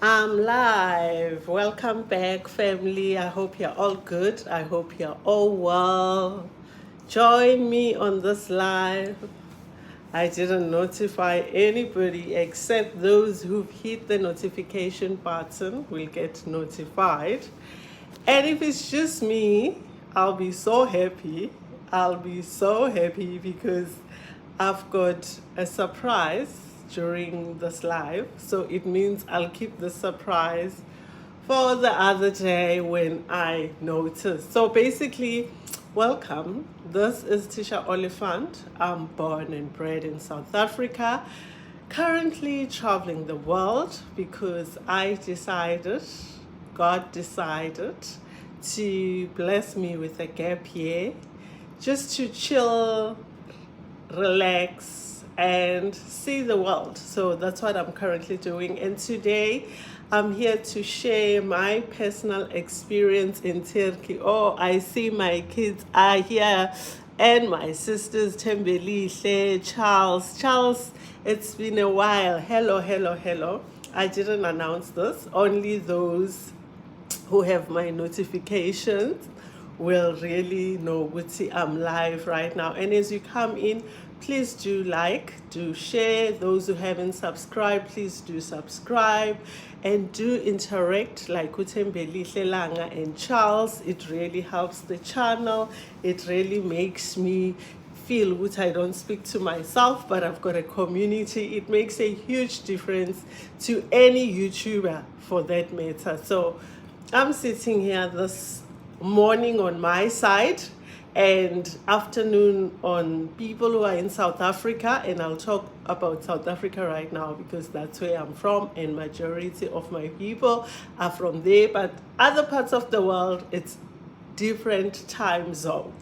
I'm live. Welcome back, family. I hope you're all good. I hope you're all well. Join me on this live. I didn't notify anybody except those who've hit the notification button will get notified. And if it's just me, I'll be so happy. I'll be so happy because I've got a surprise during this live. So it means I'll keep the surprise for the other day when I notice. So basically, welcome. This is Tisha Oliphant. I'm born and bred in South Africa, currently traveling the world because God decided to bless me with a gap year just to chill, relax, and see the world. So that's what I'm currently doing. And today I'm here to share my personal experience in Turkey. Oh, I see my kids are here and my sisters, Tembelihle, Charles. Charles, it's been a while. Hello, hello, hello. I didn't announce this. Only those who have my notifications will really know what I'm live right now. And as you come in, please do like, do share. Those who haven't subscribed, please do subscribe and do interact like Utembeli Langa and Charles. It really helps the channel. It really makes me feel which I don't speak to myself, but I've got a community. It makes a huge difference to any YouTuber for that matter. So I'm sitting here this morning on my side and afternoon on people who are in South Africa, and I'll talk about South Africa right now because that's where I'm from and majority of my people are from there, but other parts of the world it's different time zone.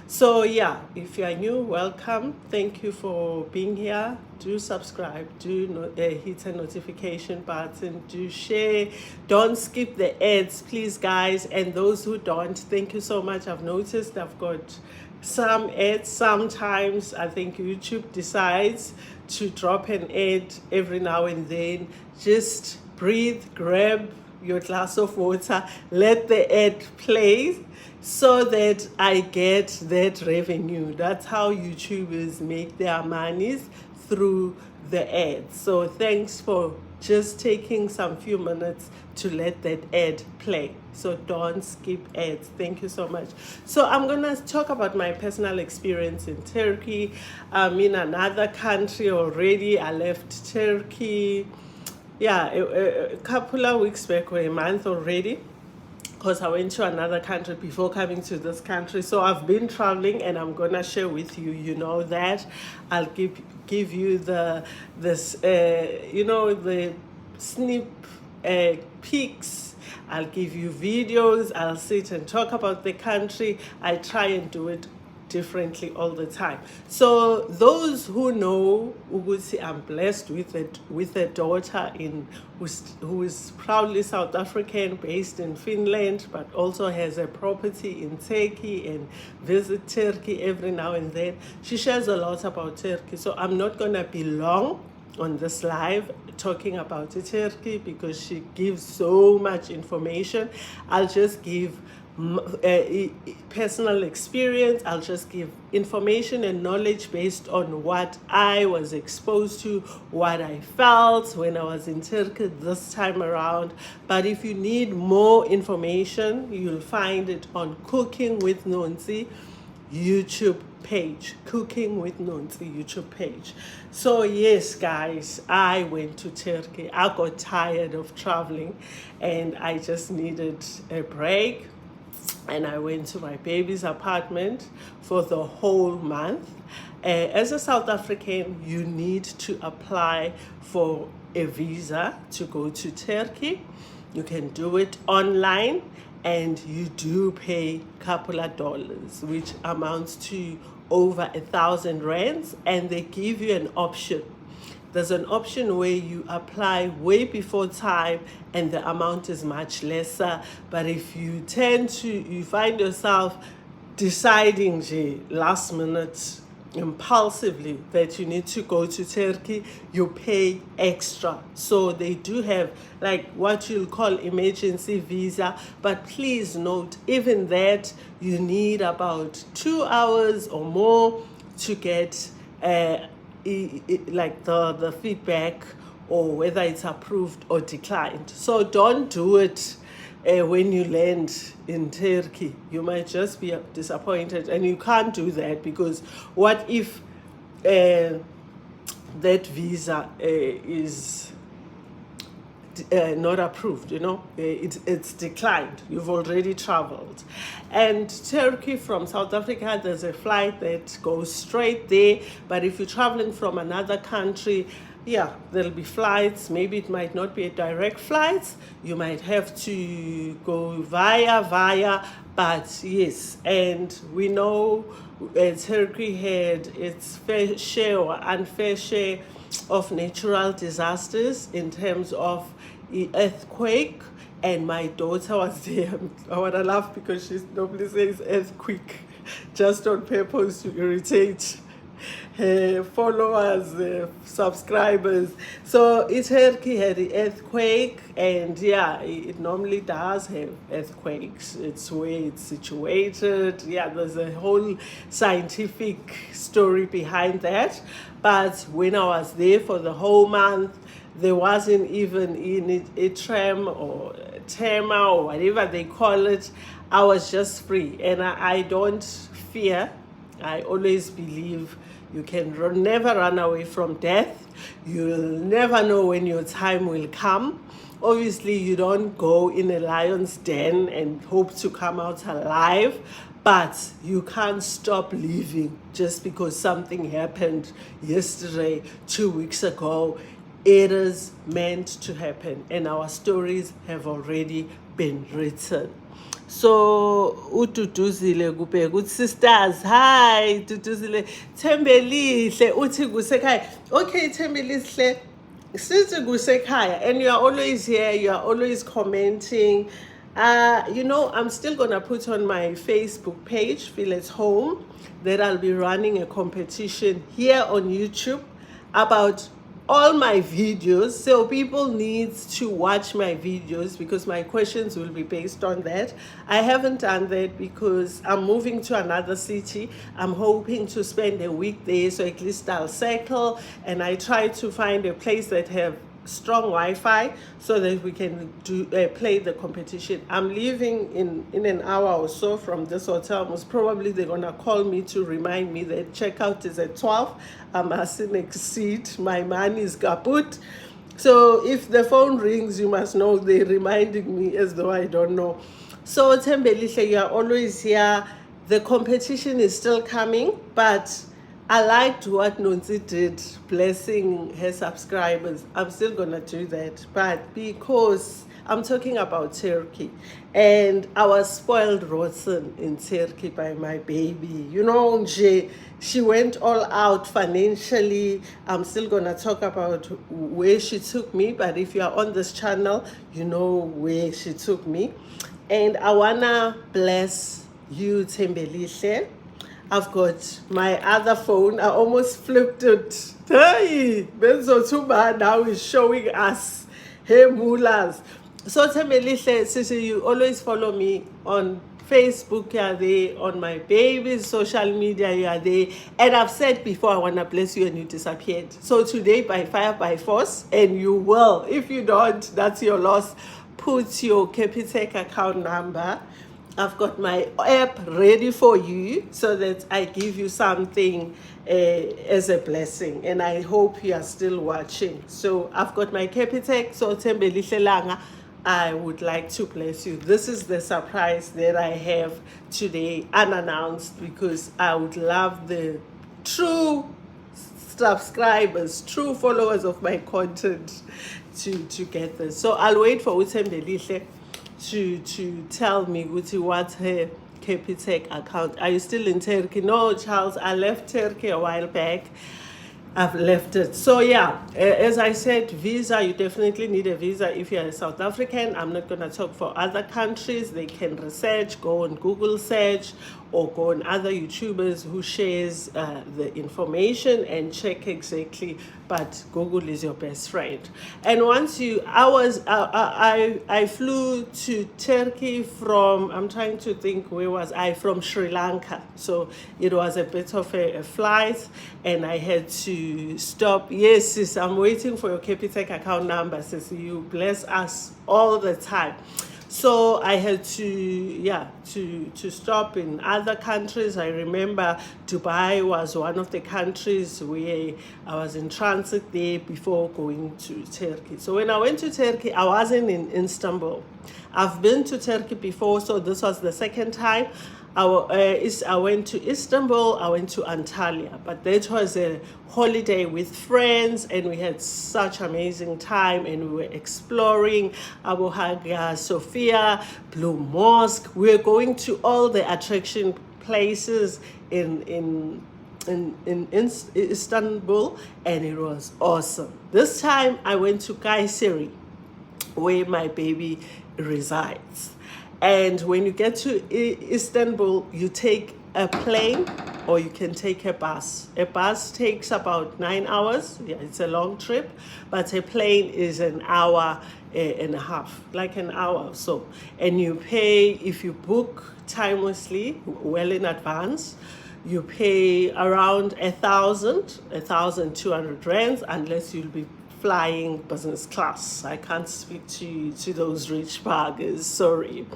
So yeah, if you are new, welcome. Thank you for being here. Do subscribe, do hit a notification button, do share, don't skip the ads, please guys. And those who don't, thank you so much. I've noticed I've got some ads. Sometimes I think YouTube decides to drop an ad every now and then. Just breathe, grab your glass of water, let the ad play so that I get that revenue. That's how YouTubers make their monies, through the ads. So thanks for just taking some few minutes to let that ad play. So don't skip ads. Thank you so much. So I'm gonna talk about my personal experience in Turkey. I'm in another country already. I left Turkey, yeah, a couple of weeks back or a month already, because I went to another country before coming to this country. So I've been traveling and I'm gonna share with you, you know, that I'll give you the snip peeks. I'll give you videos. I'll sit and talk about the country. I try and do it differently all the time. So those who know Ugusi, I'm blessed with a daughter who is proudly South African, based in Finland, but also has a property in Turkey and visit Turkey every now and then. She shares a lot about Turkey, so I'm not gonna be long on this live talking about Turkey because she gives so much information. I'll just give personal experience. I'll just give information and knowledge based on what I was exposed to, what I felt when I was in Turkey this time around. But if you need more information, you'll find it on Cooking with Nonsi YouTube page. Cooking with Nonsi YouTube page. So yes guys, I went to Turkey. I got tired of traveling and I just needed a break, and I went to my baby's apartment for the whole month. As a South African, you need to apply for a visa to go to Turkey. You can do it online and you do pay a couple of dollars, which amounts to over 1,000 rands, and they give you an option. There's an option where you apply way before time and the amount is much lesser. But if you find yourself deciding last minute, impulsively that you need to go to Turkey, you pay extra. So they do have like what you'll call emergency visa, but please note, even that you need about 2 hours or more to get like the feedback or whether it's approved or declined. So don't do it when you land in Turkey. You might just be disappointed, and you can't do that because what if that visa is not approved, it's declined. You've already traveled. And Turkey from South Africa, there's a flight that goes straight there. But if you're traveling from another country, yeah, there'll be flights. Maybe it might not be a direct flight. You might have to go via, but yes. And we know Turkey had its fair share or unfair share of natural disasters in terms of earthquake, and my daughter was there. I want to laugh because she normally says earthquake just on purpose to irritate her followers, subscribers. So Turkey had the earthquake, and yeah, it normally does have earthquakes. It's where it's situated. Yeah, there's a whole scientific story behind that. But when I was there for the whole month, there wasn't even in a tram or tema or whatever they call it. I was just free, and I don't fear. I always believe you can never run away from death. You'll never know when your time will come. Obviously, you don't go in a lion's den and hope to come out alive, but you can't stop living just because something happened yesterday, 2 weeks ago. It is meant to happen, and our stories have already been written. So uDuduzile kubheka uthi sisters, hi Duduzile, Thembelihle uthi kusekhaya. Okay, Thembelihle, sithi kusekhaya, and you are always here, you are always commenting. I'm still gonna put on my Facebook page, Feel at Home, that I'll be running a competition here on YouTube about all my videos. So people need to watch my videos because my questions will be based on that. I haven't done that because I'm moving to another city. I'm hoping to spend a week there, so at least I'll settle, and I try to find a place that have strong Wi-Fi so that we can play the competition. I'm leaving in an hour or so from this hotel. Most probably they're gonna call me to remind me that checkout is at 12. I mustn't exceed. My money is kaput. So if the phone rings, you must know they're reminding me as though I don't know. So Thembelihle, you are always here. The competition is still coming, but I liked what Nonzi did, blessing her subscribers. I'm still gonna do that, but because I'm talking about Turkey, and I was spoiled rotten in Turkey by my baby. She went all out financially. I'm still gonna talk about where she took me, but if you are on this channel, you know where she took me. And I wanna bless you, Thembelihle. I've got my other phone. I almost flipped it. Hey, Benzo Tuba now is showing us. Hey, Mulas. So Thembelihle, Sisi, you always follow me on Facebook, you are there, on my baby's social media, you are there. And I've said before, I want to bless you, and you disappeared. So today, by fire, by force, and you will. If you don't, that's your loss. Put your Capitec account number. I've got my app ready for you so that I give you something as a blessing. And I hope you are still watching. So I've got my Capitec. So Thembelihle Langa, I would like to bless you. This is the surprise that I have today, unannounced, because I would love the true subscribers, true followers of my content to get this. So I'll wait for Thembelihle to tell me what's her Capitec account. Are you still in Turkey? No, Charles, I left Turkey a while back. I've left it. So yeah, as I said, visa, you definitely need a visa if you're a South African. I'm not going to talk for other countries. They can research, go on Google search, or go on other YouTubers who shares the information and check exactly. But Google is your best friend. And once you, I flew to Turkey from, I'm trying to think, where was I? From Sri Lanka. So it was a bit of a flight, and I had to stop. Yes, sis, I'm waiting for your Capitec account number, sis. You bless us all the time. So I had to stop in other countries. I remember Dubai was one of the countries where I was in transit there before going to Turkey. So when I went to Turkey, I wasn't in Istanbul. I've been to Turkey before, so this was the second time. I went to Istanbul, I went to Antalya, but that was a holiday with friends, and we had such amazing time, and we were exploring Abu Hagia Sophia, Blue Mosque. We were going to all the attraction places in Istanbul, and it was awesome. This time I went to Kayseri, where my baby resides. And when you get to Istanbul, you take a plane or you can take a bus. A bus takes about 9 hours. Yeah, it's a long trip, but a plane is an hour and a half, like an hour or so. And you pay, if you book timelessly, well in advance, you pay around 1,200 rands, unless you'll be flying business class. I can't speak to those rich buggers, sorry.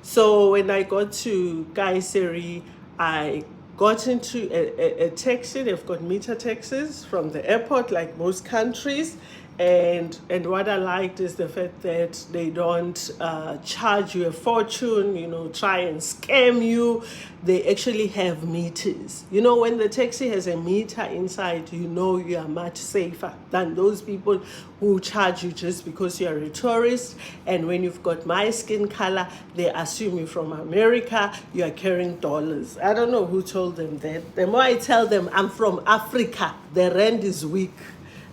So when I got to Kayseri, I got into a taxi. They've got meter taxis from the airport, like most countries. And what I liked is the fact that they don't charge you a fortune, try and scam you. They actually have meters. When the taxi has a meter inside, you are much safer than those people who charge you just because you're a tourist. And when you've got my skin color, they assume you're from America, you are carrying dollars. I don't know who told them that. The more I tell them I'm from Africa, the rand is weak,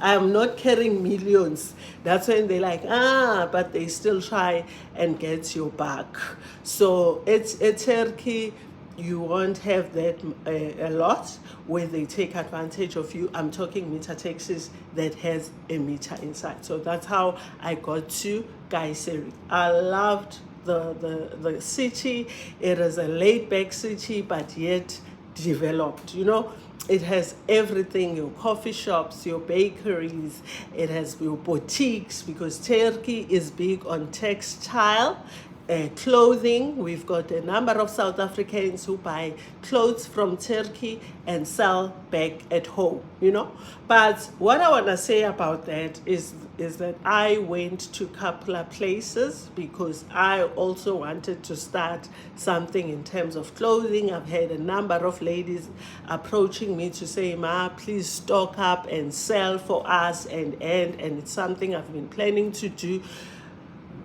I'm not carrying millions, that's when they're like, but they still try and get you back. So it's a Turkey, you won't have that a lot where they take advantage of you. I'm talking meter taxis that has a meter inside. So that's how I got to Kayseri. I loved the city. It is a laid-back city, but yet developed. It has everything, your coffee shops, your bakeries, it has your boutiques, because Turkey is big on textile, clothing. We've got a number of South Africans who buy clothes from Turkey and sell back at home, But what I want to say about that is that I went to a couple of places because I also wanted to start something in terms of clothing. I've had a number of ladies approaching me to say, Ma, please stock up and sell for us, and it's something I've been planning to do.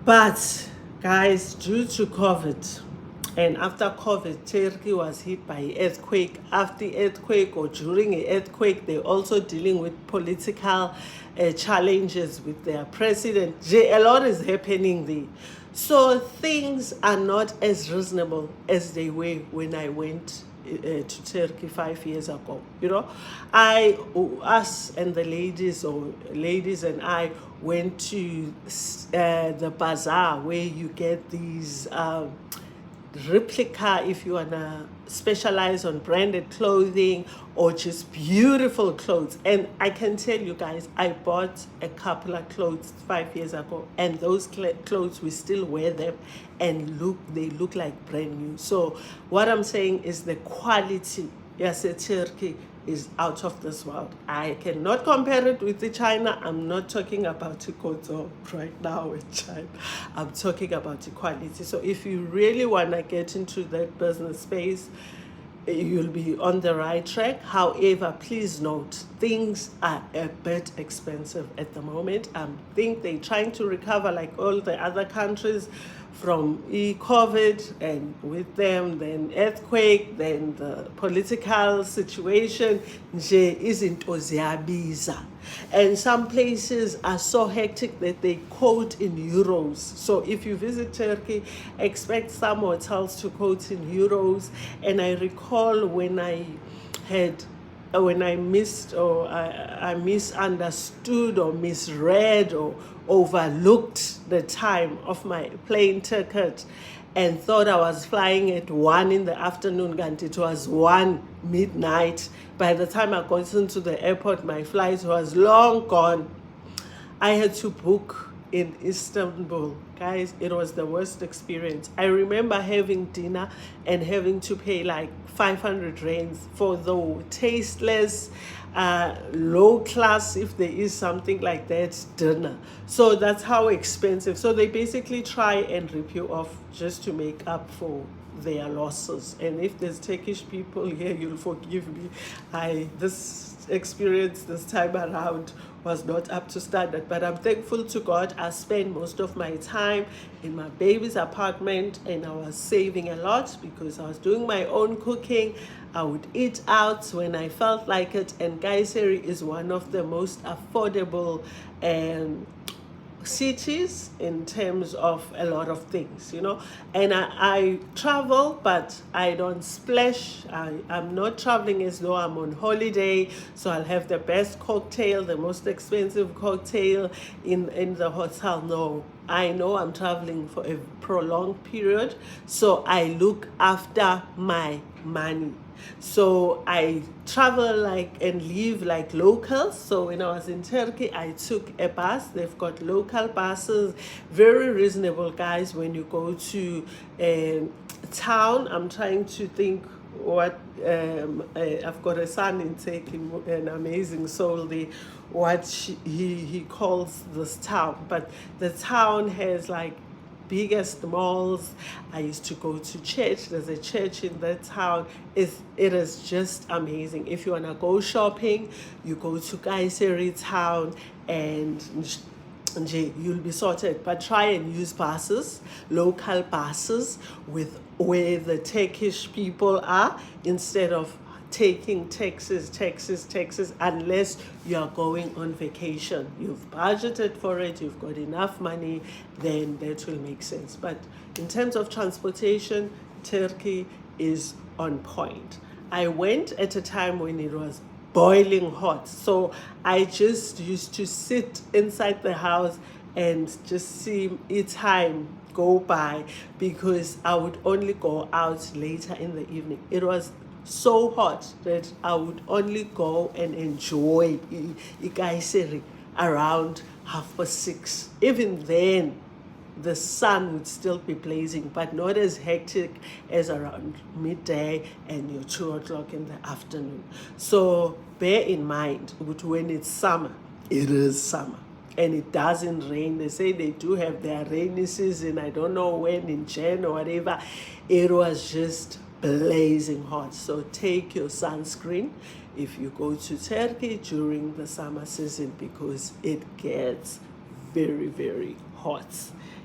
But guys, due to COVID, and after COVID, Turkey was hit by earthquake. After earthquake or during an earthquake, they're also dealing with political challenges with their president. A lot is happening there. So things are not as reasonable as they were when I went to Turkey 5 years ago. Us and the ladies, or ladies and I, went to the bazaar where you get these replica, if you wanna specialize on branded clothing or just beautiful clothes. And I can tell you guys, I bought a couple of clothes 5 years ago, and those clothes, we still wear them and they look like brand new. So what I'm saying is the quality, yes, Turkey is out of this world. I cannot compare it with the China. I'm not talking about the Koto right now with China. I'm talking about the quality. So if you really want to get into that business space, you'll be on the right track. However, please note, things are a bit expensive at the moment. I think they're trying to recover like all the other countries, from COVID, and with them then earthquake, then the political situation, nje izinto ziyabiza. And some places are so hectic that they quote in euros. So if you visit Turkey, expect some hotels to quote in euros. And I recall when I missed, or I misunderstood or misread or overlooked the time of my plane ticket and thought I was flying at 1 in the afternoon, and it was 1 midnight. By the time I got into the airport, my flight was long gone. I had to book in Istanbul. Guys, it was the worst experience. I remember having dinner and having to pay like 500 rands for the tasteless, low class, if there is something like that, dinner. So that's how expensive. So they basically try and rip you off just to make up for their losses. And if there's Turkish people here, you'll forgive me. This experience this time around was not up to standard, but I'm thankful to God. I spent most of my time in my baby's apartment, and I was saving a lot because I was doing my own cooking. I would eat out when I felt like it, and Kayseri is one of the most affordable cities in terms of a lot of things, and I travel, but I don't splash. I'm not traveling as though I'm on holiday, so I'll have the best cocktail, the most expensive cocktail in the hotel. No, I know I'm traveling for a prolonged period, so I look after my money. So I travel and live like locals. So when I was in Turkey, I took a bus. They've got local buses, very reasonable, guys. When you go to town, I'm trying to think what I've got a son in Turkey, an amazing soul. He calls this town, but the town has biggest malls. I used to go to church. There's a church in that town. It is just amazing. If you want to go shopping, you go to Kayseri town and you'll be sorted. But try and use buses, local buses with where the Turkish people are, instead of taking taxis, unless you are going on vacation. You've budgeted for it, you've got enough money, then that will make sense. But in terms of transportation, Turkey is on point. I went at a time when it was boiling hot, so I just used to sit inside the house and just see time go by, because I would only go out later in the evening. It was so hot that I would only go and enjoy Kayseri around 6:30. Even then, the sun would still be blazing, but not as hectic as around midday and your 2 o'clock in the afternoon. So bear in mind, when it's summer, it is summer. And it doesn't rain. They say they do have their rainy season, I don't know when, in Jan or whatever. It was just blazing hot. So take your sunscreen if you go to Turkey during the summer season, because it gets very, very hot.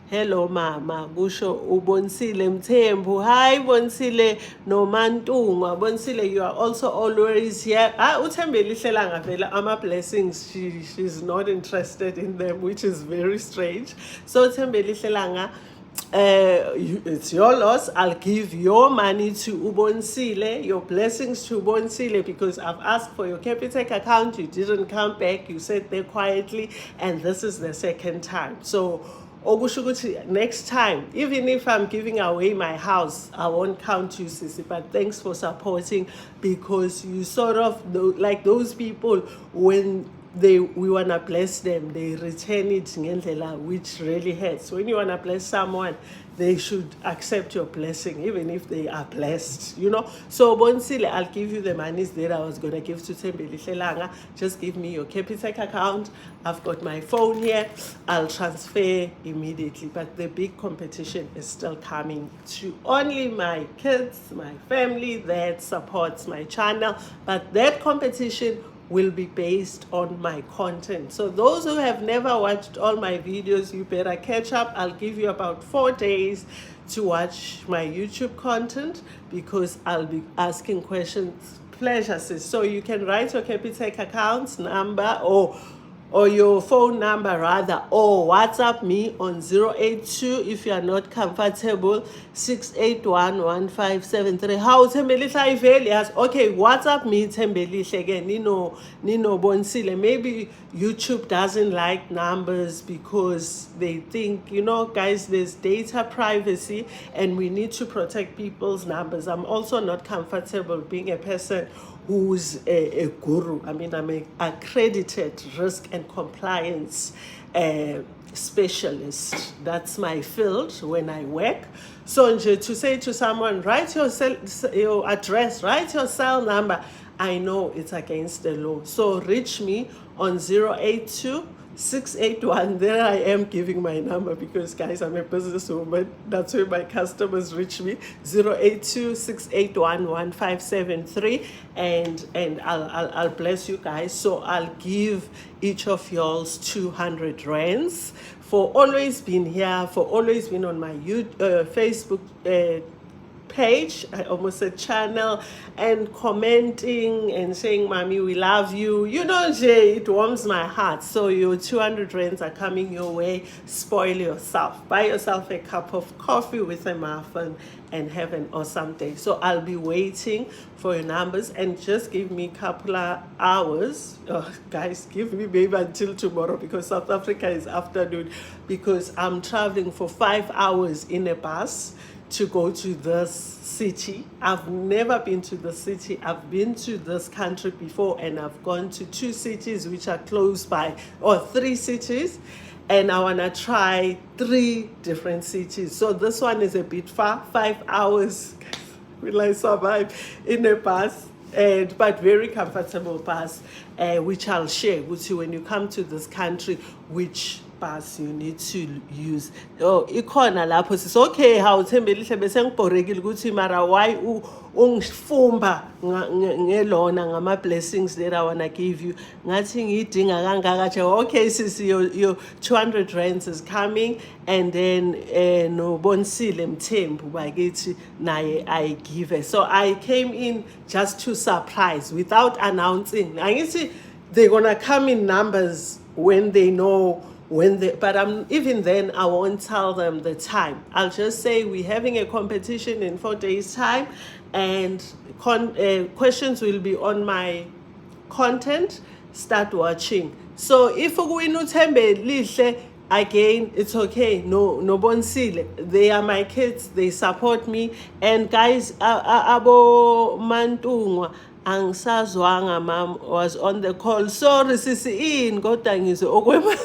Hello mama, kusho uBonisile Mthembu. Hi Bonisile noMantungwa. Bonisile, you are also always here. uThembelihle Langa vela ama blessings, she's not interested in them, which is very strange. So Thembelihle Langa, it's your loss. I'll give your money to uBonisile, your blessings to uBonisile, because I've asked for your Capitec account. You didn't come back. You sat there quietly, and this is the second time. So Ogushuguti, next time, even if I'm giving away my house, I won't count you, Sisi. But thanks for supporting, because you sort of like those people, when we want to bless them, they return it ngendlela, which really hurts. When you want to bless someone, they should accept your blessing, even if they are blessed, So Bonisile, I'll give you the monies that I was going to give to Thembelihle Langa. Just give me your Capitec account. I've got my phone here. I'll transfer immediately. But the big competition is still coming to only my kids, my family that supports my channel. But that competition will be based on my content. So those who have never watched all my videos, you better catch up. I'll give you about 4 days to watch my YouTube content, because I'll be asking questions. Pleasure, sis. So you can write your Capitec account number, or your phone number rather, or WhatsApp me on 082 if you are not comfortable, 6811573. How Thembelihle ayiveli yazi? Okay, WhatsApp me Thembelihle again. Nino Bonsile. Maybe YouTube doesn't like numbers because they think, guys, there's data privacy and we need to protect people's numbers. I'm also not comfortable being a person who's a guru. I mean, I'm an accredited risk and compliance specialist. That's my field when I work. So to say to someone, write your address, write your cell number, I know it's against the law. So reach me on 082 681. There I am giving my number, because guys, I'm a businesswoman. That's where my customers reach me. 082 681 1573. And I'll bless you guys. So I'll give each of y'all's 200 rands for always being here, for always being on my Facebook page, I almost said channel, and commenting and saying, Mommy, we love you. Jay, it warms my heart. So your 200 rands are coming your way. Spoil yourself. Buy yourself a cup of coffee with a muffin and have an awesome day. So I'll be waiting for your numbers, and just give me a couple of hours. Guys, give me maybe until tomorrow, because South Africa is afternoon, because I'm traveling for 5 hours in a bus to go to this city. I've never been to the city. I've been to this country before, and I've gone to 2 cities which are close by, or 3 cities, and I want to try 3 different cities. So this one is a bit far, 5 hours. Will I survive in a bus? But very comfortable bus, which I'll share with you when you come to this country, which bus you need to use. Ikhona lapho sis, okay, how Thembelihle bese ngibhorekile ukuthi mara why ungifumba ngelona ngama blessings that I want to give you. Ngathi ngidinga kangaka nje. Okay sis, your 200 rands is coming, and then no Bonsile Mthembu bakithi naye I give her. So I came in just to surprise without announcing. Angithi they're gonna come in numbers when they know but even then I won't tell them the time. I'll just say we're having a competition in 4 days time, and questions will be on my content. Start watching. So if uwina uThembelihle, again, it's okay. No Bonsile, they are my kids, they support me. And guys, abo Mantungwa angisazwanga, mom was on the call. Sorry sisi in kodwa ngizwe okwema.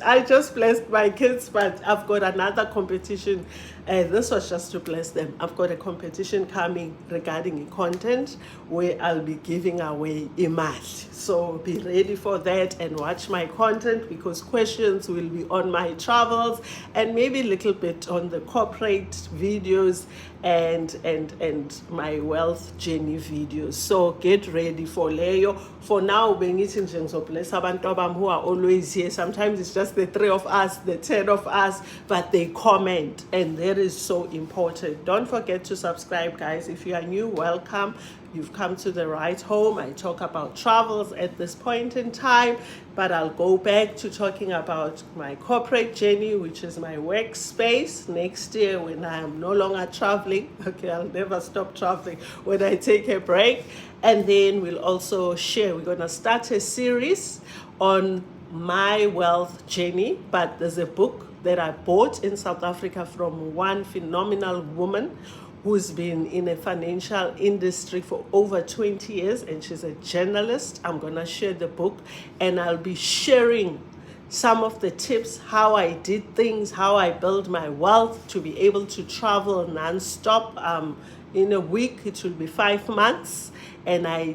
I just blessed my kids, but I've got another competition. This was just to bless them. I've got a competition coming regarding content where I'll be giving away imali. So be ready for that and watch my content, because questions will be on my travels and maybe a little bit on the corporate videos and my wealth journey videos. So get ready for Leo. For now, bless abantu who are always here. Sometimes it's just the 3 of us, the 10 of us, but they comment, and that is so important. Don't forget to subscribe, guys. If you are new, welcome. You've come to the right home. I talk about travels at this point in time, but I'll go back to talking about my corporate journey, which is my workspace, next year when I am no longer traveling. Okay, I'll never stop traveling when I take a break. And then we'll also share, we're going to start a series on my wealth journey, but there's a book that I bought in South Africa from one phenomenal woman who's been in a financial industry for over 20 years, and she's a journalist. I'm gonna share the book, and I'll be sharing some of the tips, how I did things, how I built my wealth to be able to travel non-stop. In a week, it will be 5 months, and I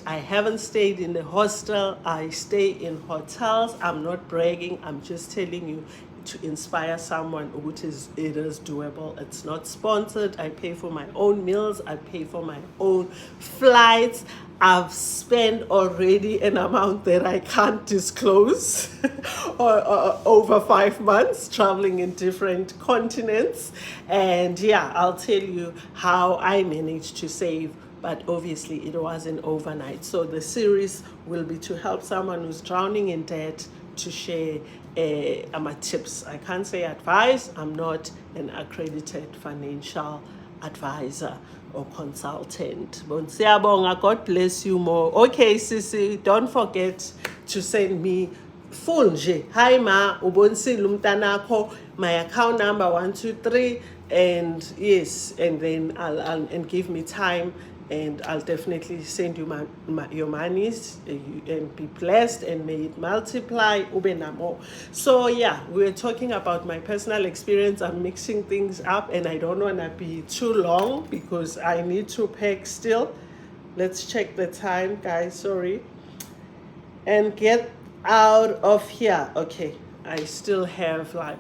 haven't stayed in a hostel. I stay in hotels. I'm not bragging, I'm just telling you, to inspire someone, which is, it is doable. It's not sponsored. I pay for my own meals. I pay for my own flights. I've spent already an amount that I can't disclose or over 5 months traveling in different continents. And yeah, I'll tell you how I managed to save, but obviously it wasn't overnight. So the series will be to help someone who's drowning in debt, to share my tips. I can't say advice. I'm not an accredited financial advisor or consultant. But siyabonga, God bless you more. Okay, Sisi, don't forget to send me full nje. Hi ma, ubonisile umntanakho, my account number 123, and yes, and then I'll and give me time, and I'll definitely send you your monies, and be blessed, and may it multiply. Ube namo. So yeah, we're talking about my personal experience. I'm mixing things up, and I don't want to be too long because I need to pack still. Let's check the time, guys. Sorry. And get out of here. Okay, I still have like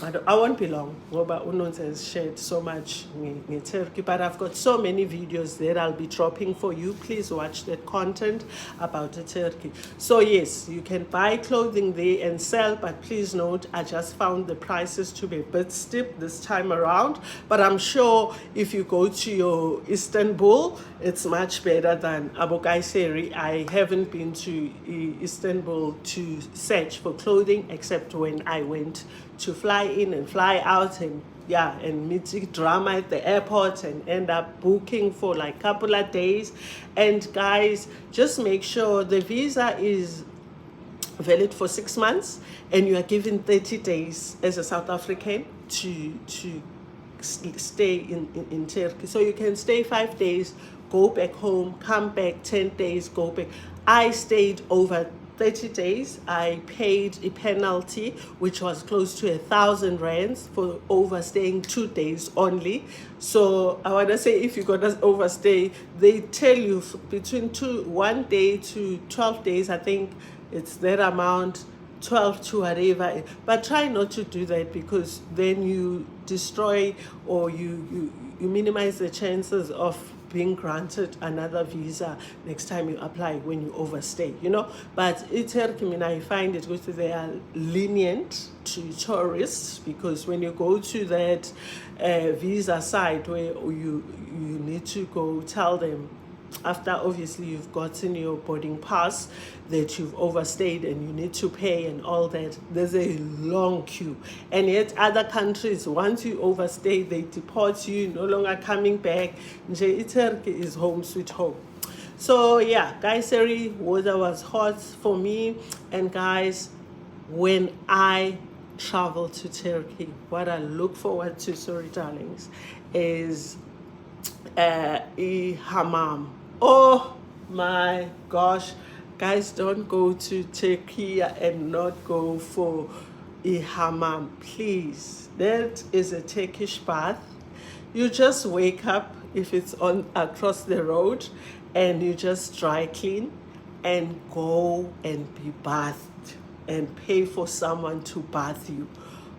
I won't be long. Ngoba Unonz has shared so much in Turkey, but I've got so many videos that I'll be dropping for you. Please watch that content about Turkey. So yes, you can buy clothing there and sell, but please note, I just found the prices to be a bit steep this time around. But I'm sure if you go to your Istanbul, it's much better than Abu Kayseri. I haven't been to Istanbul to search for clothing except when I went to fly in and fly out, and yeah, and meet drama at the airport and end up booking for like a couple of days. And guys, just make sure the visa is valid for 6 months, and you are given 30 days as a South African to stay in Turkey. So you can stay 5 days, go back home, come back 10 days, go back. I stayed over 30 days. I paid a penalty which was close to 1,000 rands for overstaying 2 days only. So I want to say, if you're gonna overstay, they tell you between 1 day to 12 days. I think it's that amount, 12 to whatever. But try not to do that, because then you destroy, or you minimize the chances of being granted another visa next time you apply when you overstay, you know. But Turkey, I find it because they are lenient to tourists, because when you go to that visa site where you need to go tell them, after obviously you've gotten your boarding pass, that you've overstayed and you need to pay and all that, there's a long queue. And yet other countries, once you overstay, they deport you, no longer coming back. Turkey is home sweet home. So yeah, Kayseri weather was hot for me. And guys, when I travel to Turkey, what I look forward to, sorry darlings, is a hammam. Oh my gosh, guys, don't go to Turkey and not go for a hammam, please. That is a Turkish bath. You just wake up, if it's on across the road, and you just dry clean and go and be bathed, and pay for someone to bath you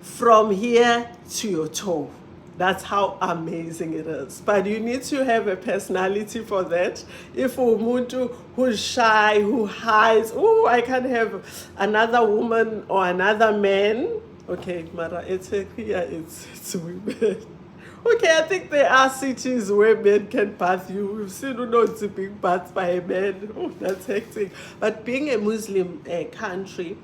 from here to your toe. That's how amazing it is. But you need to have a personality for that. If umuntu who's shy, who hides, oh, I can't have another woman or another man. Okay, Mara, it's women. Okay, I think there are cities where men can bath you. We've seen it's being bathed by a man. Oh, that's hectic. But being a Muslim country,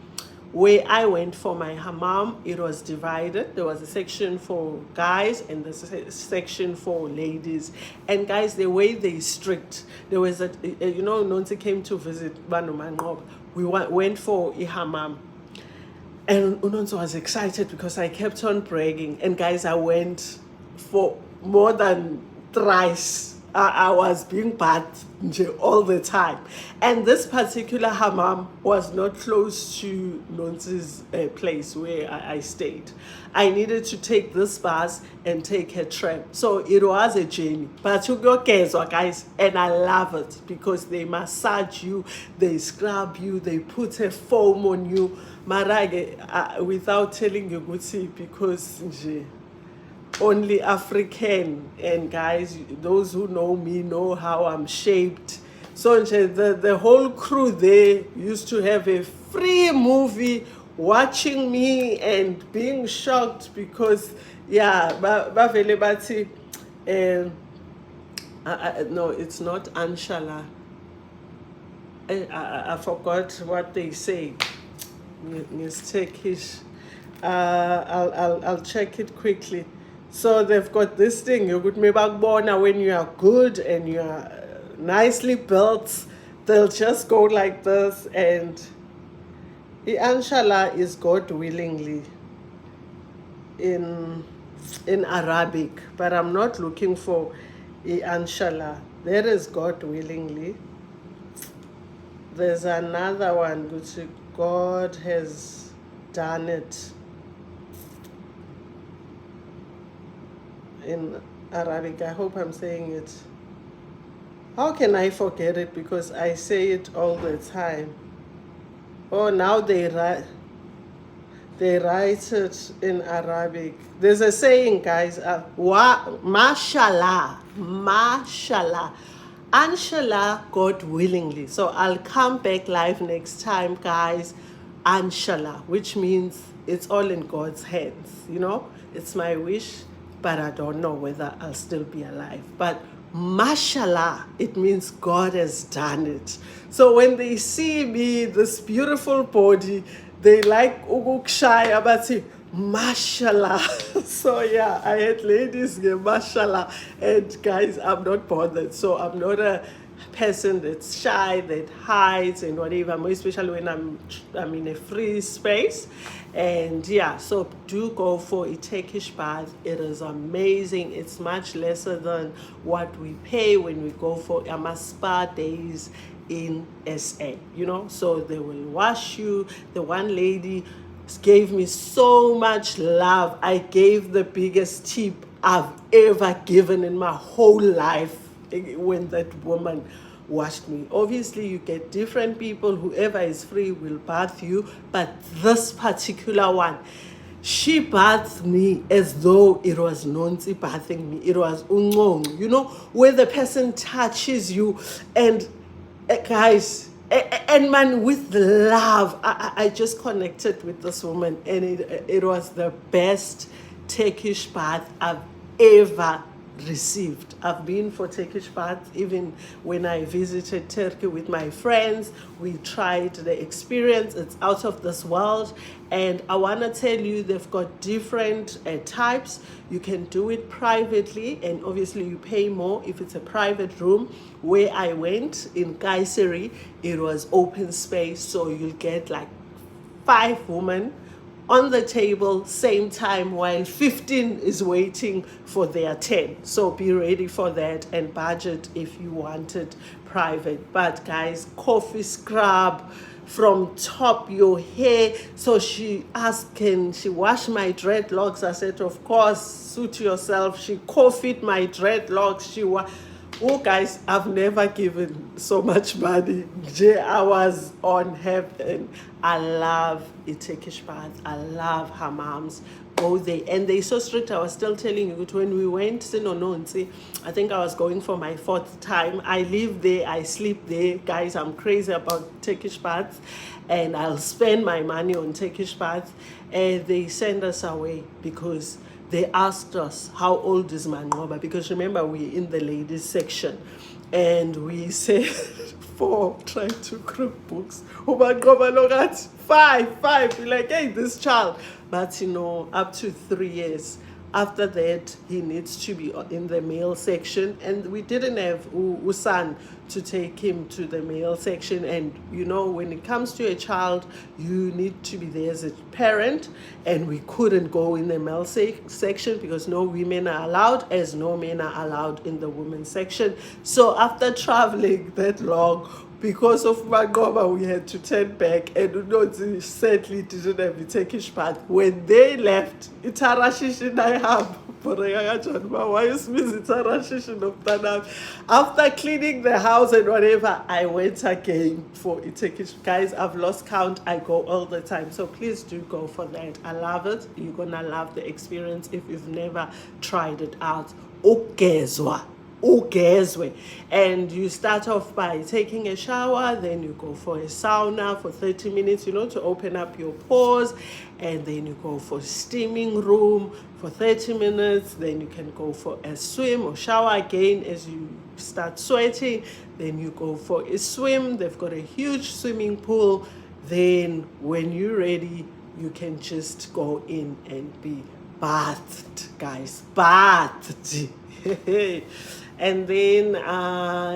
where I went for my hammam, it was divided. There was a section for guys and there's a section for ladies. And guys, the way they strict, there was Nonsi came to visit Banu Mangob. We went for a hammam. And Unonso was excited because I kept on bragging. And guys, I went for more than thrice. I was being bathed all the time. And this particular hammam was not close to Nonsi's place where I stayed. I needed to take this bus and take a tram. So it was a journey. But you go, guys, and I love it because they massage you, they scrub you, they put a foam on you. Marage, without telling you, Guti, because only African, and guys, those who know me know how I'm shaped. So the whole crew there used to have a free movie watching me and being shocked because yeah, bavele bathi no, it's not Anshala. I forgot what they say. It's Turkish. I'll check it quickly. So they've got this thing. You could maybe when you are good and you are nicely built, they'll just go like this, and inshallah is God willingly in Arabic, but I'm not looking for inshallah. There is God willingly. There's another one which God has done it in Arabic. I hope I'm saying it. How can I forget it because I say it all the time? Oh, now they write it in Arabic. There's a saying, guys, mashallah, mashallah. Inshallah, God willingly. So I'll come back live next time, guys. Inshallah, which means it's all in God's hands. You know, it's my wish, but I don't know whether I'll still be alive. But mashallah, it means God has done it. So when they see me, this beautiful body, they like ugukshay abati mashallah. So yeah, I had ladies here, mashallah. And guys, I'm not bothered. So I'm not a person that's shy, that hides and whatever, more especially when I'm in a free space. And yeah, so do go for a Turkish bath. It is amazing. It's much lesser than what we pay when we go for our spa days in SA, you know. So they will wash you. The one lady gave me so much love. I gave the biggest tip I've ever given in my whole life when that woman washed me. Obviously, you get different people. Whoever is free will bath you, but this particular one, she bathed me as though it was Nonsi bathing me. It was ungong, you know, where the person touches you and guys, and man, with love, I just connected with this woman, and it was the best Turkish bath I've ever received. I've been for Turkish baths even when I visited Turkey with my friends. We tried the experience. It's out of this world, and I want to tell you they've got different types. You can do it privately, and obviously you pay more if it's a private room. Where I went in Kayseri, it was open space, so you'll get like 5 women on the table same time while 15 is waiting for their 10. So be ready for that and budget if you want it private. But guys, coffee scrub from top your hair. So she asked, can she wash my dreadlocks? I said, of course, suit yourself. She coffeed my dreadlocks. Oh guys, I've never given so much money. I was on heaven. I love a Turkish bath. I love hammams. Go there. And they're so strict. I was still telling you that when we went to Nononsi, I think I was going for my 4th time. I live there. I sleep there. Guys, I'm crazy about Turkish baths. And I'll spend my money on Turkish baths. And they send us away because they asked us, how old is Mangoba? Because remember, we're in the ladies section. And we said 4, trying to group books. Mangoba, look at 5. We're like, hey, this child. But you know, up to 3 years. After that, he needs to be in the male section, and we didn't have Usan to take him to the male section. And you know, when it comes to a child, you need to be there as a parent, and we couldn't go in the male section because no women are allowed, as no men are allowed in the women's section. So after traveling that long, because of Magoma, we had to turn back, and Unonzi sadly didn't have a Turkish bath. When they left, itarashishi na ihamba. Why is itarashishi no? After cleaning the house and whatever, I went again for a Turkish. Guys, I've lost count. I go all the time. So please do go for that. I love it. You're gonna love the experience if you've never tried it out. Ugezwa. And you start off by taking a shower, then you go for a sauna for 30 minutes, you know, to open up your pores, and then you go for steaming room for 30 minutes, then you can go for a swim or shower again as you start sweating, then you go for a swim. They've got a huge swimming pool. Then when you're ready, you can just go in and be bathed, guys, bathed. And then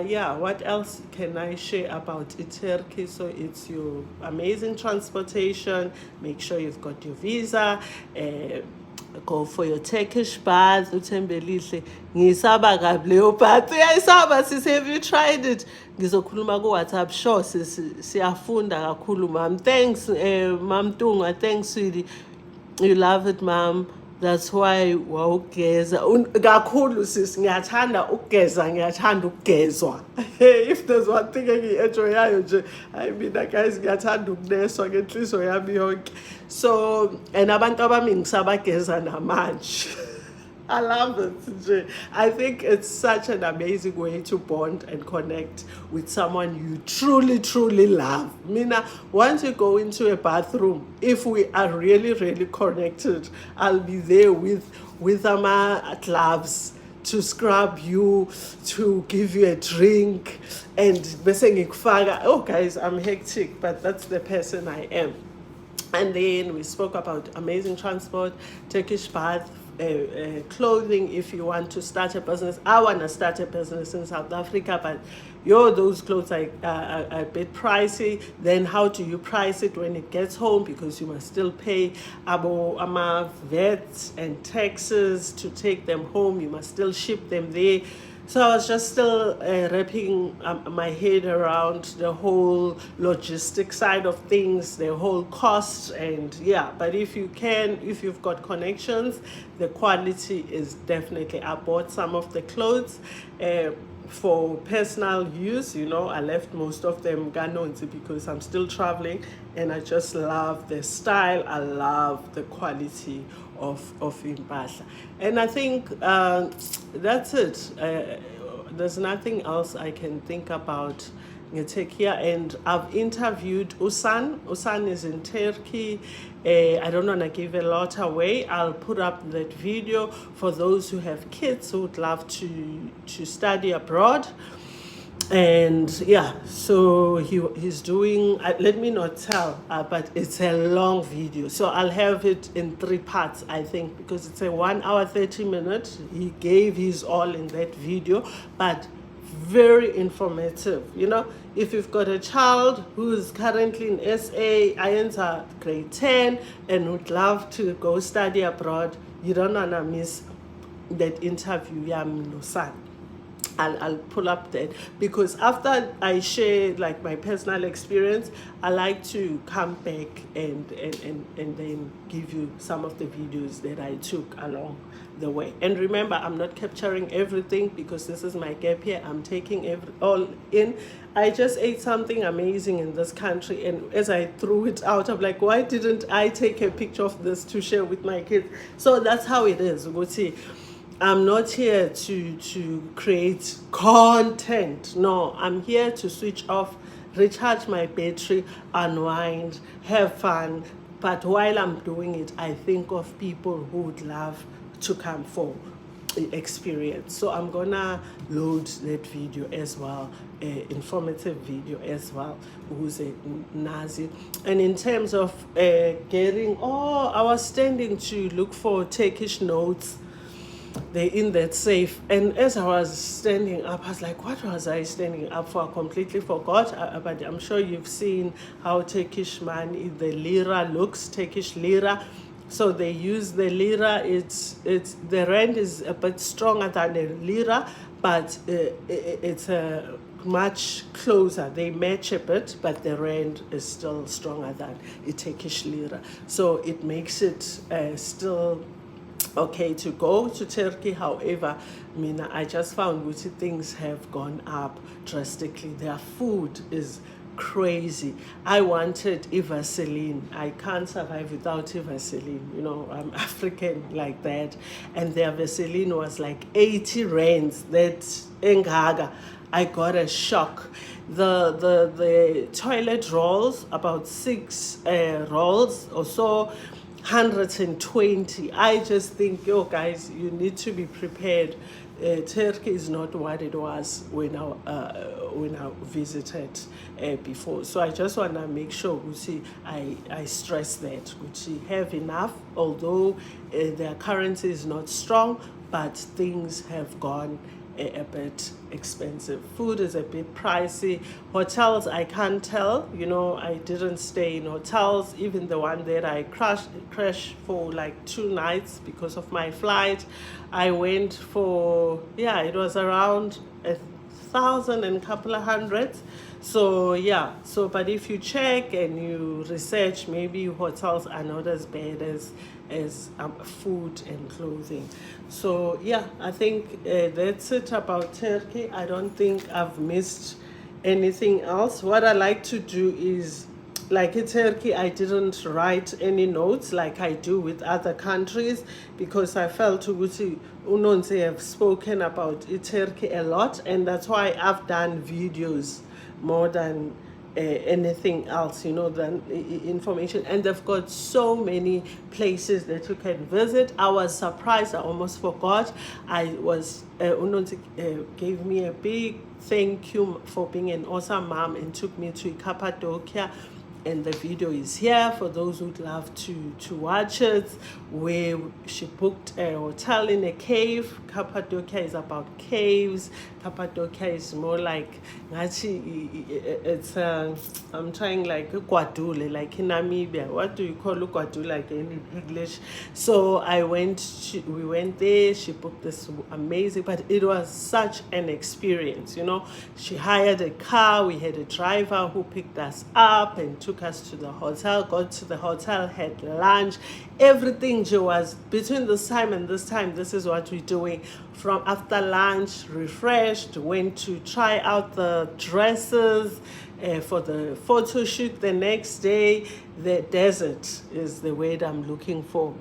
yeah, what else can I share about Turkey? So it's your amazing transportation. Make sure you've got your visa. Go for your Turkish bath. Uthembelihle ngisaba kabi leyo bath. Uyayisaba sis, have you tried it? Ngizokhuluma ku WhatsApp. Sure sis, siyafunda kakhulu mom. Thanks Mom Tunga. Thanks sweetie. You love it mom. That's why wawugeza kakhulu sis, ngiyathanda ukugeza, ngiyathanda ukugezwa. If there's one thing engiyi-enjoyayo nje, I mean, guys, ngiyathanda ukuneswa ngenhliziyo yami yonke. So, and abantu abami ngisabageza namanje. I love it. I think it's such an amazing way to bond and connect with someone you truly, truly love. Mina, once you go into a bathroom, if we are really, really connected, I'll be there with my gloves to scrub you, to give you a drink, and oh guys, I'm hectic, but that's the person I am. And then we spoke about amazing transport, Turkish bath, clothing if you want to start a business. I want to start a business in South Africa, but those clothes are a bit pricey. Then how do you price it when it gets home? Because you must still pay VAT and taxes to take them home. You must still ship them there. So I was just still wrapping my head around the whole logistic side of things, the whole cost, and yeah. But if you've got connections, the quality is definitely. I bought some of the clothes for personal use. You know, I left most of them Ganonzi because I'm still traveling, and I just love the style. I love the quality of impahla, and I think that's it. There's nothing else I can think about Turkey. And I've interviewed Usan. Usan is in Turkey. I don't want to give a lot away. I'll put up that video for those who have kids who would love to study abroad. And yeah, so he's doing, let me not tell, but it's a long video, so I'll have it in 3 parts, I think, because it's a 1 hour 30 minutes. He gave his all in that video, but very informative. You know, if you've got a child who's currently in SA, I enter grade 10 and would love to go study abroad, you don't want to miss that interview. Usan. I'll pull up that, because after I share like my personal experience, I like to come back and then give you some of the videos that I took along the way. And remember, I'm not capturing everything because this is my gap year. I'm taking all in. I just ate something amazing in this country, and as I threw it out, I'm like, why didn't I take a picture of this to share with my kids? So that's how it is. I'm not here to create content. No, I'm here to switch off, recharge my battery, unwind, have fun. But while I'm doing it, I think of people who would love to come for the experience. So I'm gonna load that video as well, informative video as well, who's a Nazi. And in terms of I was standing to look for Turkish notes they're in that safe. And as I was standing up, I was like, what was I standing up for? I completely forgot. But I'm sure you've seen how Turkish money, the lira looks, Turkish lira. So they use the lira. It's the rand is a bit stronger than the lira, but it's a much closer. They match a bit, but the rand is still stronger than a Turkish lira. So it makes it still okay to go to Turkey. However, I just found that things have gone up drastically. Their food is crazy. I wanted Vaseline. I can't survive without Vaseline. I'm African like that. And their Vaseline was like 80 rands. That engaga. I got a shock. The toilet rolls, about 6 rolls or so, 120. I just think, yo guys, you need to be prepared. Turkey is not what it was when I visited before. So I just want to make sure, I stress that, have enough, although their currency is not strong, but things have gone a bit expensive. Food is a bit pricey. Hotels, I can't tell. I didn't stay in hotels. Even the one that I crashed for like 2 nights because of my flight. I went for, it was around 1,000 and a couple of hundreds. So but if you check and you research, maybe hotels are not as bad as food and clothing. So I think that's it about Turkey. I don't think I've missed anything else. What I like to do is, like in Turkey, I didn't write any notes like I do with other countries, because I felt Unonse have spoken about Turkey a lot, and that's why I've done videos more than anything else, than information. And they've got so many places that you can visit. I was surprised. I almost forgot. Unonse gave me a big thank you for being an awesome mom and took me to Cappadocia. And the video is here for those who'd love to watch it, where she booked a hotel in a cave. Cappadocia is about caves. Cappadocia is more like, it's I'm trying like Guadule, like in Namibia. What do you call Guadule like in English? So we went there. She booked this amazing, but it was such an experience. She hired a car. We had a driver who picked us up and took us to the hotel. Got to the hotel, had lunch. Everything was between this time and this time. This is what we're doing. From after lunch, refreshed, went to try out the dresses for the photo shoot the next day. The desert is the word I'm looking for.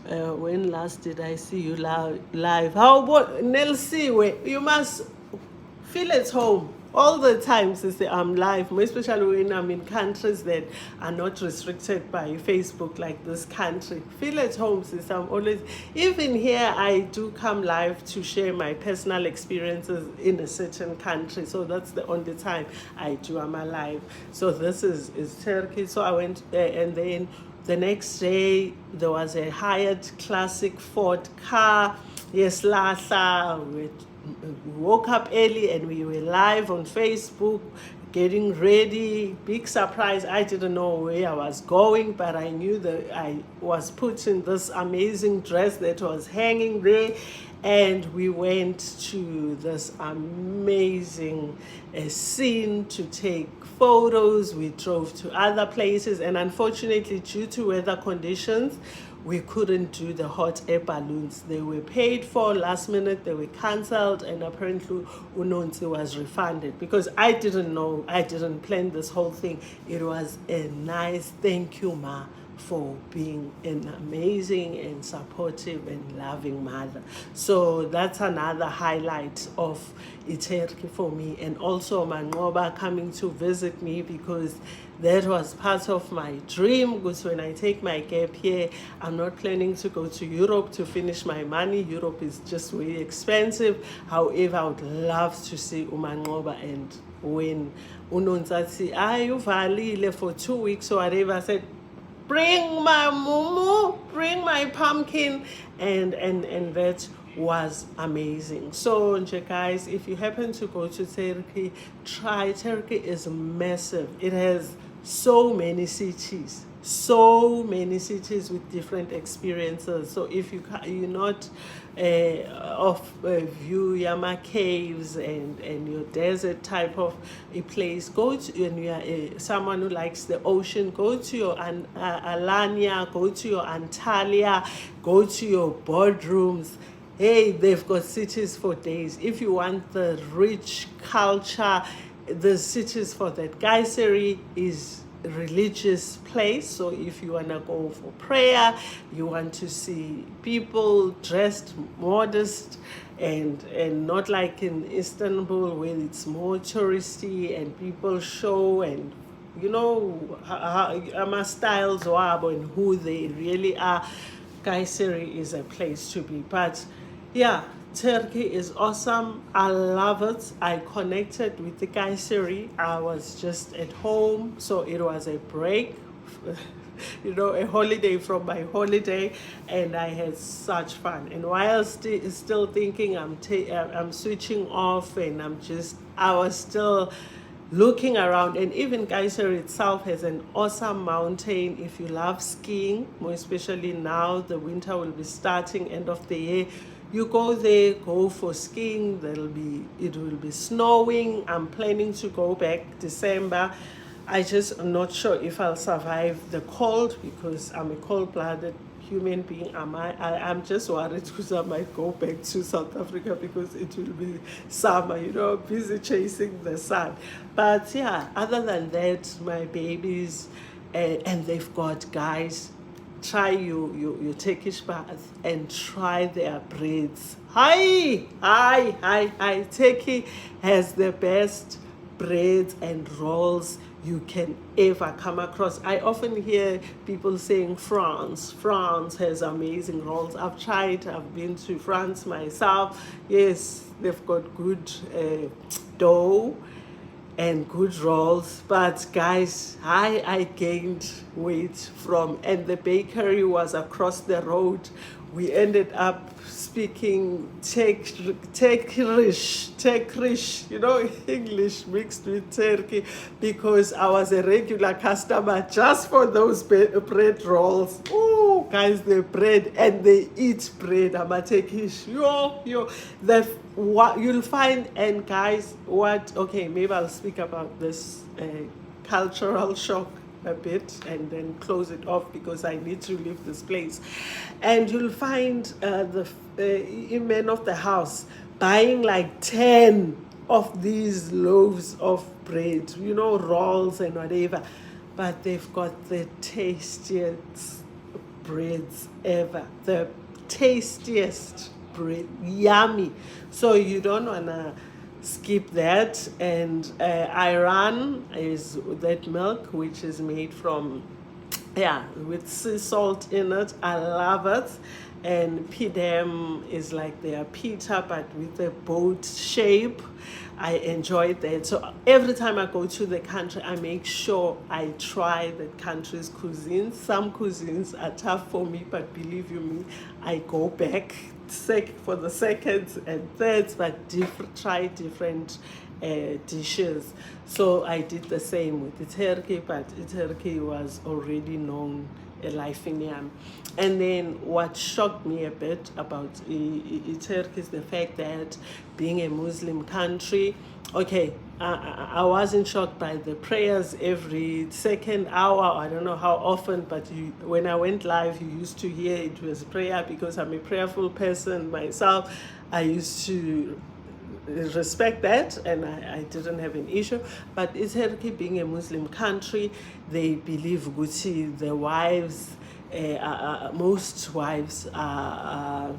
When last did I see you live? How about Nelsie? You must feel at home all the time, sister. I'm live, more especially when I'm in countries that are not restricted by Facebook like this country. Feel at home, sister. I'm always, even here, I do come live to share my personal experiences in a certain country. So that's the only time I do. I'm alive. So this is Turkey. So I went and then the next day there was a hired classic Ford car. Yes, Lasa with. We woke up early and we were live on Facebook, getting ready. Big surprise. I didn't know where I was going, but I knew that I was put in this amazing dress that was hanging there. And we went to this amazing scene to take photos. We drove to other places, and unfortunately, due to weather conditions, we couldn't do the hot air balloons. They were paid for last minute, they were cancelled, and apparently Unonsi was refunded, because I didn't know, I didn't plan this whole thing. It was a nice thank you, Ma, for being an amazing and supportive and loving mother. So that's another highlight of Turkey for me. And also Manqoba coming to visit me, because that was part of my dream. Because when I take my gap here, I'm not planning to go to Europe to finish my money. Europe is just way expensive. However, I would love to see Umanqoba. And when Unonzatsi, you valile for 2 weeks or whatever, I said, bring my mumu, bring my pumpkin, and that was amazing. So nje guys, if you happen to go to Turkey, try. Turkey is massive. It has so many cities, so many cities with different experiences. So if you're not of view Yama caves and your desert type of a place, go to, and you are someone who likes the ocean, go to your Alanya, go to your Antalya, go to your boardrooms. Hey, they've got cities for days. If you want the rich culture, the cities for that. Kayseri is a religious place, so if you want to go for prayer, you want to see people dressed modest and not like in Istanbul where it's more touristy and people show and you know how styles wabo and who they really are. Kayseri is a place to be. But yeah, Turkey is awesome. I love it. I connected with the Kayseri. I was just at home, so it was a break. You know, a holiday from my holiday, and I had such fun. And while still thinking I'm switching off, and I was still looking around. And even Kayseri itself has an awesome mountain if you love skiing, more especially now the winter will be starting end of the year. You go there, go for skiing. It will be snowing. I'm planning to go back December. I just am not sure if I'll survive the cold because I'm a cold-blooded human being. I'm just worried because I might go back to South Africa because it will be summer, you know, busy chasing the sun. But yeah, other than that, my babies, and they've got guys, try your Turkish bath and try their breads. Hi. Turkey has the best breads and rolls you can ever come across. I often hear people saying France has amazing rolls. I've been to France myself. Yes, they've got good dough and good rolls. But guys, I gained weight and the bakery was across the road. We ended up speaking Turkish, you know, English mixed with Turkey, because I was a regular customer just for those bread rolls. Oh, guys, the bread, and they eat bread. I'm a Turkish. You'll find, and guys, okay, maybe I'll speak about this cultural shock a bit and then close it off because I need to leave this place. And you'll find the men of the house buying like 10 of these loaves of bread, you know, rolls and whatever. But they've got the tastiest breads ever. The tastiest bread. Yummy. So you don't want to skip that. And Iran is that milk which is made from with sea salt in it. I love it. And pidem is like their pita but with a boat shape. I enjoy that. So every time I go to the country, I make sure I try the country's cuisine. Some cuisines are tough for me, but believe you me, I go back for the seconds and thirds, but try different dishes. So I did the same with the turkey, but the turkey was already known life in Yam. And then what shocked me a bit about Turkey is the fact that being a Muslim country, okay, I wasn't shocked by the prayers every second hour. I don't know how often, but when I went live, you used to hear it was prayer because I'm a prayerful person myself. I used to respect that, and I didn't have an issue. But Turkey being a Muslim country, they believe Gucci, the wives, most wives are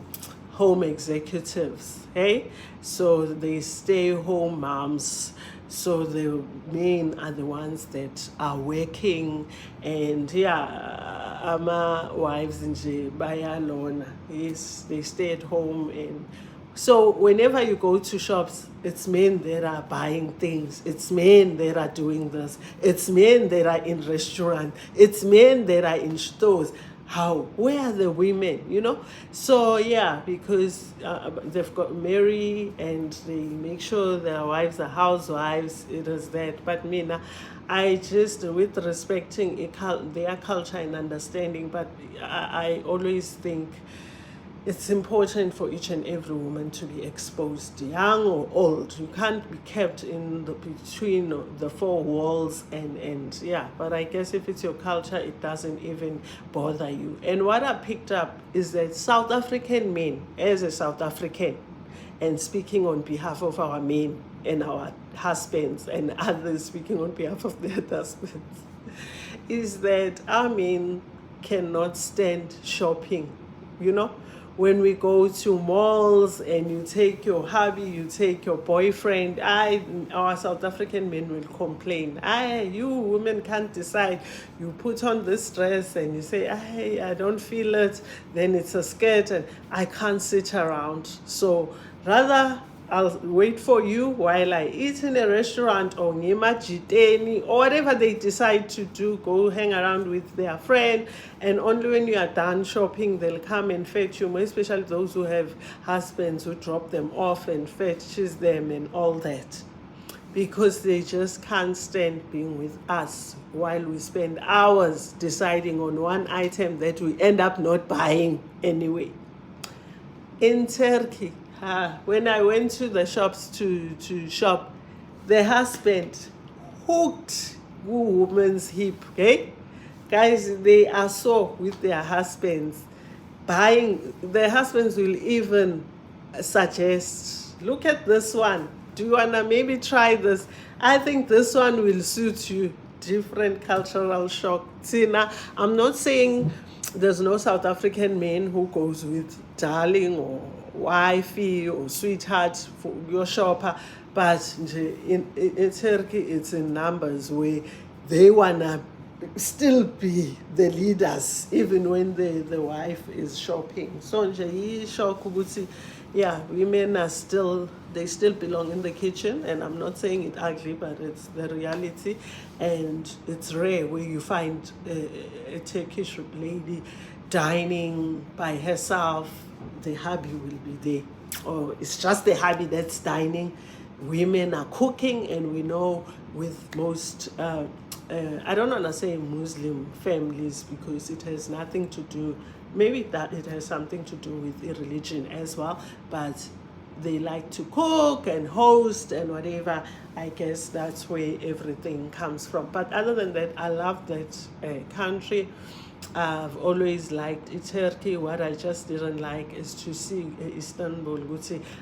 home executives, hey? So they stay home moms. So the men are the ones that are working, and ama wives nje bayalona. Yes, they stay at home. And so whenever you go to shops, it's men that are buying things. It's men that are doing this. It's men that are in restaurants. It's men that are in stores. where are the women, so yeah, because they've got married and they make sure their wives are housewives, it is that. But me, I just, with respecting their culture and understanding, but I always think it's important for each and every woman to be exposed, young or old. You can't be kept in between the four walls, and yeah. But I guess if it's your culture, it doesn't even bother you. And what I picked up is that South African men, as a South African, and speaking on behalf of our men and our husbands and others speaking on behalf of their husbands, is that our men cannot stand shopping, when we go to malls and you take your hubby, you take your boyfriend, our South African men will complain. You women can't decide. You put on this dress and you say, I don't feel it. Then it's a skirt and I can't sit around. So rather, I'll wait for you while I eat in a restaurant or ngimajiteni or whatever they decide to do, go hang around with their friend, and only when you are done shopping, they'll come and fetch you, especially those who have husbands who drop them off and fetches them and all that, because they just can't stand being with us while we spend hours deciding on one item that we end up not buying anyway. In Turkey, when I went to the shops to shop, the husband hooked woman's hip, okay? Guys, they are so with their husbands. Their husbands will even suggest, look at this one. Do you want to maybe try this? I think this one will suit you. Different cultural shock. Tina, I'm not saying there's no South African man who goes with darling or wifey or sweetheart for your shopper, but in Turkey it's in numbers where they wanna still be the leaders even when the wife is shopping. So yeah, women are they still belong in the kitchen, and I'm not saying it ugly, but it's the reality. And it's rare where you find a Turkish lady dining by herself. The hubby will be there, or it's just the hubby that's dining. Women are cooking, and we know with most I don't want to say Muslim families, because it has nothing to do, maybe that it has something to do with the religion as well, but they like to cook and host and whatever. I guess that's where everything comes from. But other than that, I love that country. I've always liked Turkey. What I just didn't like is to see Istanbul,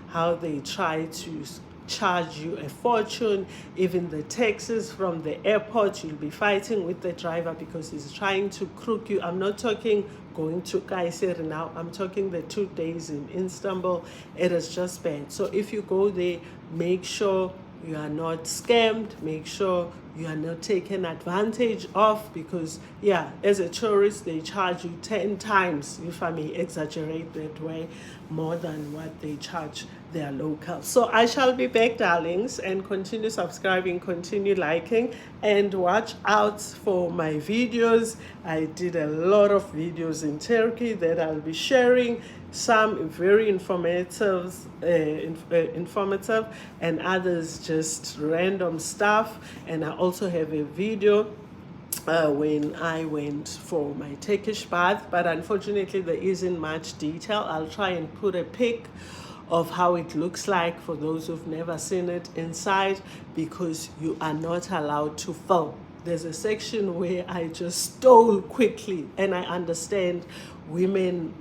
how they try to charge you a fortune. Even the taxis from the airport, you'll be fighting with the driver because he's trying to crook you. I'm not talking going to Kayseri now. I'm talking the 2 days in Istanbul. It is just bad. So if you go there, make sure you are not scammed. Make sure you are not taken advantage of, because yeah, as a tourist they charge you 10 times, if I may exaggerate that way, more than what they charge their locals. So I shall be back, darlings, and continue subscribing, continue liking, and watch out for my videos. I did a lot of videos in Turkey that I'll be sharing, some very informative and others just random stuff. And I also have a video when I went for my Turkish bath, but unfortunately there isn't much detail. I'll try and put a pic of how it looks like for those who've never seen it inside, because you are not allowed to film. There's a section where I just stole quickly, and I understand women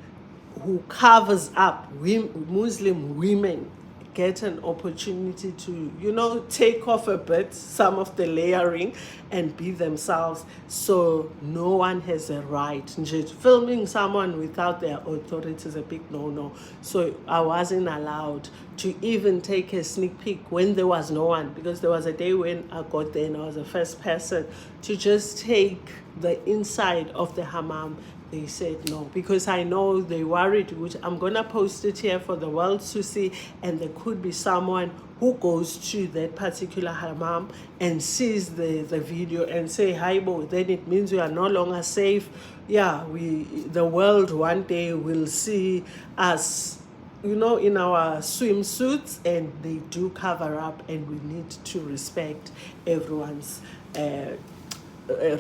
who covers up, Muslim women get an opportunity to, take off a bit, some of the layering, and be themselves. So no one has a right. Filming someone without their authority is a big no-no. So I wasn't allowed to even take a sneak peek when there was no one, because there was a day when I got there and I was the first person to just take the inside of the hammam. They said no, because I know they worried, which I'm gonna post it here for the world to see, and there could be someone who goes to that particular hammam and sees the video and say, hi bo, then it means we are no longer safe. Yeah, the world one day will see us, you know, in our swimsuits, and they do cover up, and we need to respect everyone's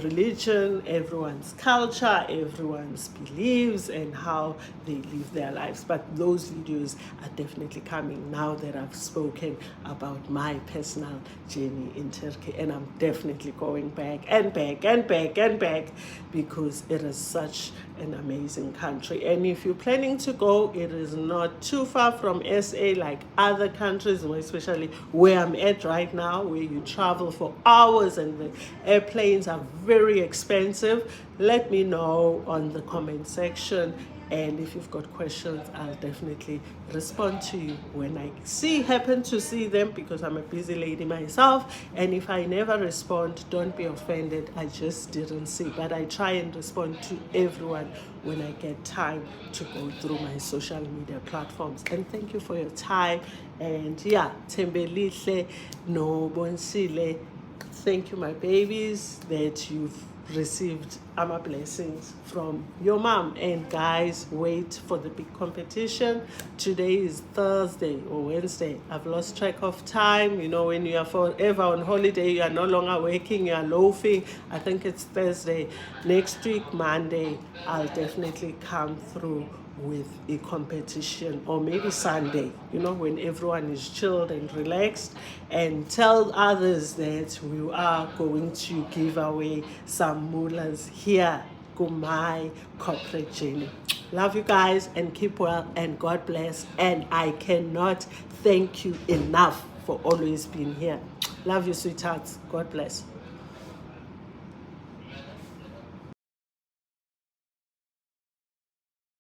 religion, everyone's culture, everyone's beliefs, and how they live their lives. But those videos are definitely coming now that I've spoken about my personal journey in Turkey, and I'm definitely going back and back and back and back, because it is such an amazing country. And if you're planning to go, it is not too far from SA like other countries, especially where I'm at right now, where you travel for hours and the airplanes are very expensive. Let me know on the comment section, and if you've got questions, I'll definitely respond to you when I happen to see them, because I'm a busy lady myself. And if I never respond, don't be offended, I just didn't see. But I try and respond to everyone when I get time to go through my social media platforms. And thank you for your time. And yeah, Tembelihle no Bonsile. Thank you, my babies, that you've received our blessings from your mom. And guys, wait for the big competition. Today is Thursday or Wednesday. I've lost track of time. You know, when you are forever on holiday, you are no longer working, you are loafing. I think it's Thursday. Next week, Monday, I'll definitely come through with a competition, or maybe Sunday, you know, when everyone is chilled and relaxed, and tell others that we are going to give away some mullahs here to my corporate journey. Love you guys, and keep well, and God bless. And I cannot thank you enough for always being here. Love you, sweethearts. God bless.